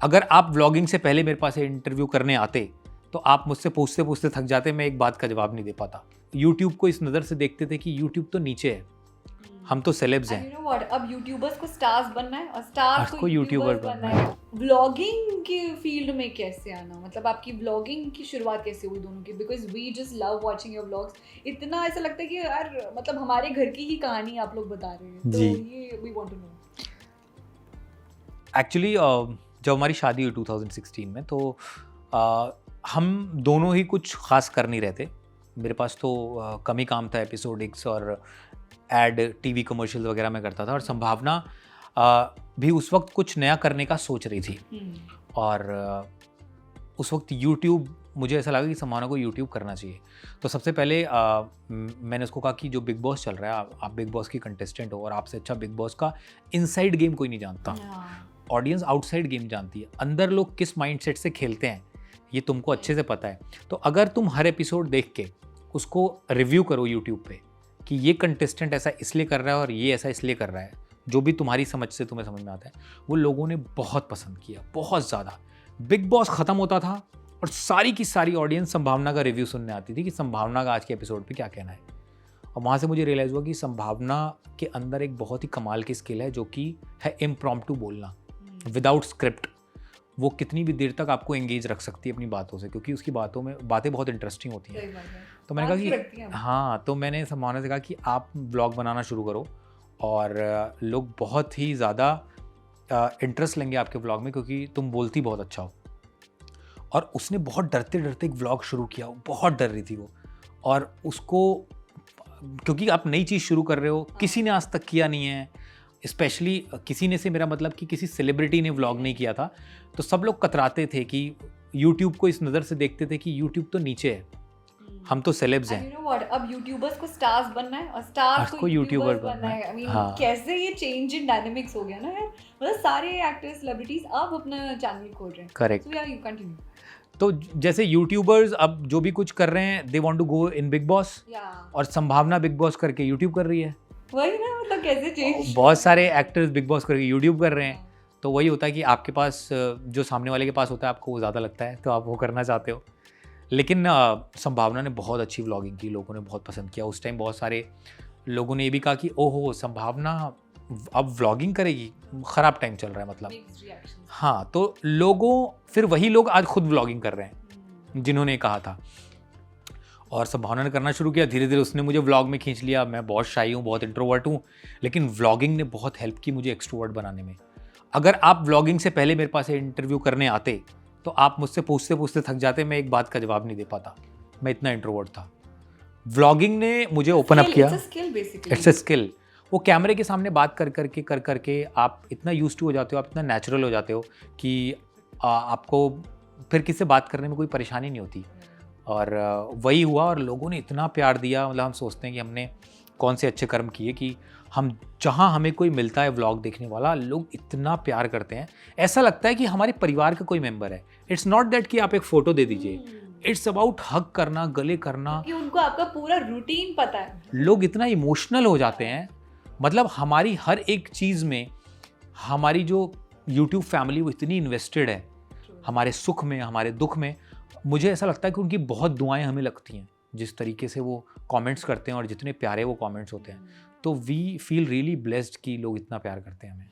अगर आप व्लॉगिंग से पहले मेरे पास इंटरव्यू करने आते तो आप मुझसे पूछते पूछते थक जाते, मैं एक बात का जवाब नहीं दे पाता। यूट्यूब को इस नज़र से देखते थे कि यूट्यूब तो नीचे है, हम तो सेलेब्स एंड हैं। यू नो व्हाट, अब यूट्यूबर्स को स्टार्स बनना है और स्टार्स को को यूट्यूबर यूट्यूबर्स बनना बनना है। व्लॉगिंग की फील्ड में कैसे आना, मतलब आपकी व्लॉगिंग की शुरुआत कैसे हुई दोनों की? Because we just love watching your vlogs. इतना ऐसा लगता है कि यार मतलब हमारे घर की ही कहानी आप लोग बता रहे हैं, तो जी। ये we want to know. Actually जब हमारी शादी हुई 2016 में तो uh, हम दोनों ही कुछ खास कर नहीं रहे थे। मेरे पास तो कम ही काम था, एपिसोडिक्स और एड टीवी कमर्शियल वगैरह मैं करता था, और संभावना भी उस वक्त कुछ नया करने का सोच रही थी। और उस वक्त यूट्यूब, मुझे ऐसा लगा कि संभावना को यूट्यूब करना चाहिए। तो सबसे पहले मैंने उसको कहा कि जो बिग बॉस चल रहा है, आप बिग बॉस की कंटेस्टेंट हो और आपसे अच्छा बिग बॉस का इनसाइड गेम कोई नहीं जानता। ऑडियंस आउटसाइड गेम जानती है, अंदर लोग किस माइंडसेट से खेलते हैं ये तुमको अच्छे से पता है। तो अगर तुम हर एपिसोड देख के उसको रिव्यू करो यूट्यूब पे कि ये कंटेस्टेंट ऐसा इसलिए कर रहा है और ये ऐसा इसलिए कर रहा है, जो भी तुम्हारी समझ से तुम्हें समझ में आता है, वो लोगों ने बहुत पसंद किया, बहुत ज़्यादा। बिग बॉस ख़त्म होता था और सारी की सारी ऑडियंस संभावना का रिव्यू सुनने आती थी कि संभावना का आज के एपिसोड पे क्या कहना है। और वहाँ से मुझे रियलाइज़ हुआ कि संभावना के अंदर एक बहुत ही कमाल की स्किल है, जो कि है इम्प्रॉम्प्टू बोलना, विदाउट स्क्रिप्ट। वो कितनी भी देर तक आपको एंगेज रख सकती है अपनी बातों से, क्योंकि उसकी बातें बहुत इंटरेस्टिंग होती हैं। तो मैंने कहा कि हाँ, तो मैंने संभावना से कहा कि आप ब्लॉग बनाना शुरू करो और लोग बहुत ही ज़्यादा इंटरेस्ट लेंगे आपके ब्लॉग में, क्योंकि तुम बोलती बहुत अच्छा हो। और उसने बहुत डरते डरते एक व्लॉग शुरू किया, बहुत डर रही थी वो। और उसको, क्योंकि आप नई चीज़ शुरू कर रहे हो, किसी ने आज तक किया नहीं है, स्पेशली किसी ने से मेरा मतलब कि किसी सेलिब्रिटी ने व्लॉग नहीं किया था, तो सब लोग कतराते थे कि यूट्यूब को इस नज़र से देखते थे कि यूट्यूब तो नीचे है, हम तो सेलेब्स हैं। यू नो व्हाट, अब यूट्यूबर्स को स्टार्स बनना है और स्टार्स को यूट्यूबर्स बनना है। आई मीन हाँ। कैसे ये चेंज इन डायनामिक्स हो गया ना यार, मतलब सारे एक्टर्स सेलिब्रिटीज अब अपना चैनल खोल रहे हैं। करेक्ट। सो यार यू कंटिन्यू। तो जैसे यूट्यूबर्स अब जो भी कुछ कर रहे हैं, they want to go in Bigg Boss, और संभावना बिग बॉस करके यूट्यूब कर रही है। वही ना, मतलब कैसे चेंज। बहुत सारे एक्टर्स बिग बॉस करके यूट्यूब कर रहे हैं। तो वही होता है कि आपके पास जो सामने वाले के पास होता है, आपको वो ज़्यादा लगता है, तो आप वो करना चाहते हो। लेकिन संभावना ने बहुत अच्छी व्लॉगिंग की, लोगों ने बहुत पसंद किया। उस टाइम बहुत सारे लोगों ने ये भी कहा कि ओहो, संभावना अब व्लॉगिंग करेगी, ख़राब टाइम चल रहा है मतलब। हाँ, तो फिर वही लोग आज खुद व्लॉगिंग कर रहे हैं जिन्होंने कहा था। और संभावना ने करना शुरू किया, धीरे धीरे उसने मुझे व्लॉग में खींच लिया। मैं बहुत शाई हूँ, बहुत इंट्रोवर्ट हूँ, लेकिन व्लॉगिंग ने बहुत हेल्प की मुझे एक्सट्रोवर्ट बनाने में। अगर आप व्लॉगिंग से पहले मेरे पास इंटरव्यू करने आते तो आप मुझसे पूछते पूछते थक जाते, मैं एक बात का जवाब नहीं दे पाता, मैं इतना इंट्रोवर्ट था। व्लॉगिंग ने मुझे ओपन अप किया। It's a skill. वो कैमरे के सामने बात कर करके आप इतना यूज्ड टू हो जाते हो, आप इतना नेचुरल हो जाते हो कि आपको फिर किससे बात करने में कोई परेशानी नहीं होती। और वही हुआ, और लोगों ने इतना प्यार दिया। मतलब हम सोचते हैं कि हमने कौन से अच्छे कर्म किए कि हम जहाँ हमें कोई मिलता है व्लॉग देखने वाला, लोग इतना प्यार करते हैं, ऐसा लगता है कि हमारे परिवार का कोई मेंबर है। इट्स नॉट दैट कि आप एक फ़ोटो दे दीजिए, इट्स अबाउट हग करना, गले करना, कि उनको आपका पूरा रूटीन पता है। लोग इतना इमोशनल हो जाते हैं। मतलब हमारी हर एक चीज़ में हमारी जो यूट्यूब फैमिली वो इतनी इन्वेस्टेड है, हमारे सुख में, हमारे दुख में। मुझे ऐसा लगता है कि उनकी बहुत दुआएं हमें लगती हैं, जिस तरीके से वो कमेंट्स करते हैं और जितने प्यारे वो कमेंट्स होते हैं। तो वी फील रियली ब्लेस्ड कि लोग इतना प्यार करते हैं हमें।